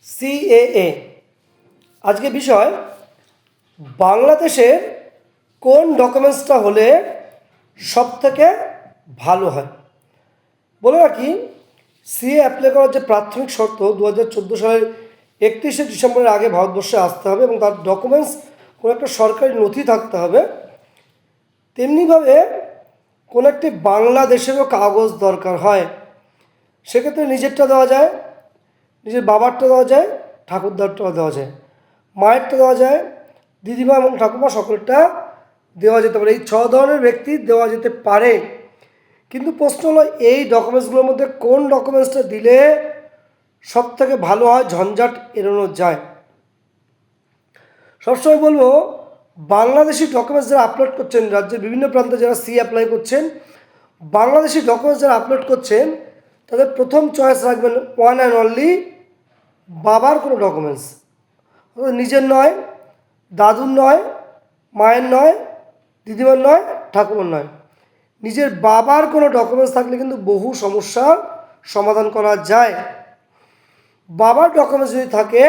CAA আজকে বিষয় বাংলাদেশে কোন ডকুমেন্টসটা হলে সবথেকে ভালো হয়। বলে রাখি, সিএ অ্যাপ্লাই করার যে প্রাথমিক শর্ত 2014 সালের 31শে ডিসেম্বরের আগে ভারতবর্ষে আসতে হবে এবং তার ডকুমেন্টস কোনো একটা সরকারি নথি থাকতে হবে। তেমনিভাবে কোনো একটি বাংলাদেশেরও কাগজ দরকার হয়। সেক্ষেত্রে নিজেরটা দেওয়া যায়, নিজের বাবারটা দেওয়া যায়, ঠাকুরদারটা দেওয়া যায়, মায়েরটা দেওয়া যায়, দিদিমা এবং ঠাকুমা সকলটা দেওয়া যেতে পারে। এই 6 ধরনের ব্যক্তি দেওয়া যেতে পারে। কিন্তু প্রশ্ন হলো, এই ডকুমেন্টসগুলোর মধ্যে কোন ডকুমেন্টসটা দিলে সব থেকে ভালো হয়, ঝঞ্ঝাট এড়ানো যায়। সবসময় বলবো, বাংলাদেশি ডকুমেন্টস যারা আপলোড করছেন, রাজ্যের বিভিন্ন প্রান্তে যারা সি অ্যাপ্লাই করছেন, বাংলাদেশি ডকুমেন্টস যারা আপলোড করছেন তাদের প্রথম চয়েস রাখবেন ওয়ান অ্যান্ড অনলি বাবার কোনো ডকুমেন্টস। নিজের নয়, দাদুর নয়, মায়ের নয়, দিদিমার নয়, ঠাকুমার নয়, নিজের বাবার কোনো ডকুমেন্টস থাকলে কিন্তু বহু সমস্যার সমাধান করা যায়। বাবার ডকুমেন্টস যদি থাকে,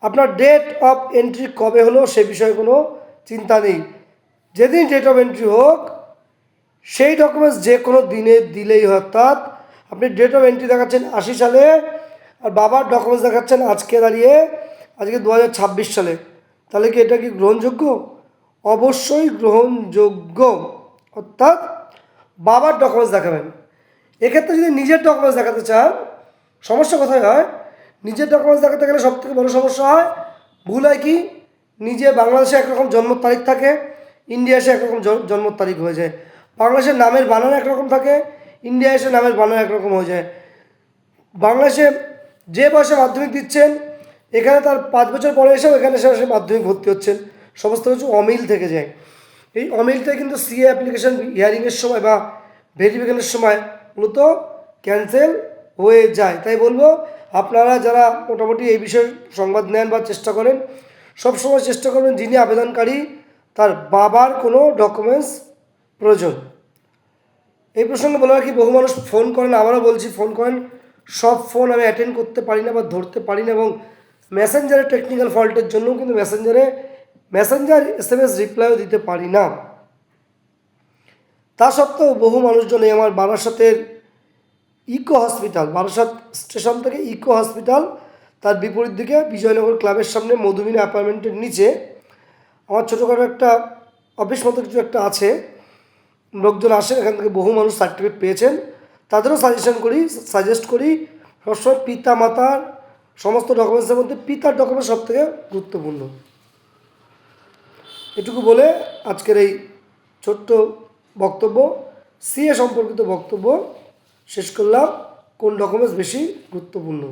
আপনার ডেট অফ এন্ট্রি কবে হলো সে বিষয়ে কোনো চিন্তা নেই। যেদিন ডেট অফ এন্ট্রি হোক, সেই ডকুমেন্টস যে কোনো দিনে দিলেই, অর্থাৎ আপনি ডেট অফ এন্ট্রি দেখাচ্ছেন 80 সালে আর বাবার ডকুমেন্টস দেখাচ্ছেন আজকে দাঁড়িয়ে, আজকে 2026 সালে, তাহলে কি এটা কি গ্রহণযোগ্য? অবশ্যই গ্রহণযোগ্য। অর্থাৎ বাবার ডকুমেন্টস দেখাবেন। এক্ষেত্রে যদি নিজের ডকুমেন্টস দেখাতে চান, সমস্যা কোথায় হয়? নিজের ডকুমেন্টস দেখাতে গেলে সবথেকে বড় সমস্যা হয়, ভুল হয় কি, নিজে বাংলাদেশে একরকম জন্ম তারিখ থাকে, ইন্ডিয়া এসে একরকম জন্ম তারিখ হয়ে যায়। বাংলাদেশের নামের বানান একরকম থাকে, ইন্ডিয়া এসে নামের বানান একরকম হয়ে যায়। বাংলাদেশে যে বয়সে মাধ্যমিক দিচ্ছেন, এখানে তার 5 বছর পরে এসেও এখানে এসে মাধ্যমিক ভর্তি হচ্ছেন, সমস্ত কিছু অমিল থেকে যায়। এই অমিলটাই কিন্তু সিএ অ্যাপ্লিকেশন হিয়ারিংয়ের সময় বা ভেরিফিকেশনের সময় মূলত ক্যান্সেল হয়ে যায়। তাই বলবো, আপনারা যারা মোটামুটি এই বিষয়ে সংবাদ নেন বা চেষ্টা করেন, সবসময় চেষ্টা করবেন যিনি আবেদনকারী তার বাবার কোনো ডকুমেন্টস প্রয়োজন। এই প্রসঙ্গে বলা কি, বহু মানুষ ফোন করেন, আবারও বলছি, ফোন করেন, সব ফোন আমি অ্যাটেন্ড করতে পারি না বা ধরতে পারি না, এবং মেসেঞ্জারের টেকনিক্যাল ফল্টের জন্যও কিন্তু মেসেঞ্জার SMS রিপ্লাইও দিতে পারি না। তা সত্ত্বেও বহু মানুষজন এই আমার বারাসাতের ইকো হসপিটাল, বারাসাত স্টেশন থেকে ইকো হসপিটাল, তার বিপরীত দিকে বিজয়নগর ক্লাবের সামনে মধুমিনী অ্যাপার্টমেন্টের নিচে আমার ছোটোখাটো একটা অফিস মতো কিছু একটা আছে, লোকজন আসেন, এখান থেকে বহু মানুষ সার্টিফিকেট পেয়েছেন। তাদেরও সাজেস্ট করি সবসময় পিতা মাতার সমস্ত ডকুমেন্টসের মধ্যে পিতার ডকুমেন্টস সব থেকে গুরুত্বপূর্ণ। এটুকু বলে আজকের এই ছোট্ট বক্তব্য, সিএ সম্পর্কিত বক্তব্য শেষ করলাম। কোন ডকুমেন্টস বেশি গুরুত্বপূর্ণ।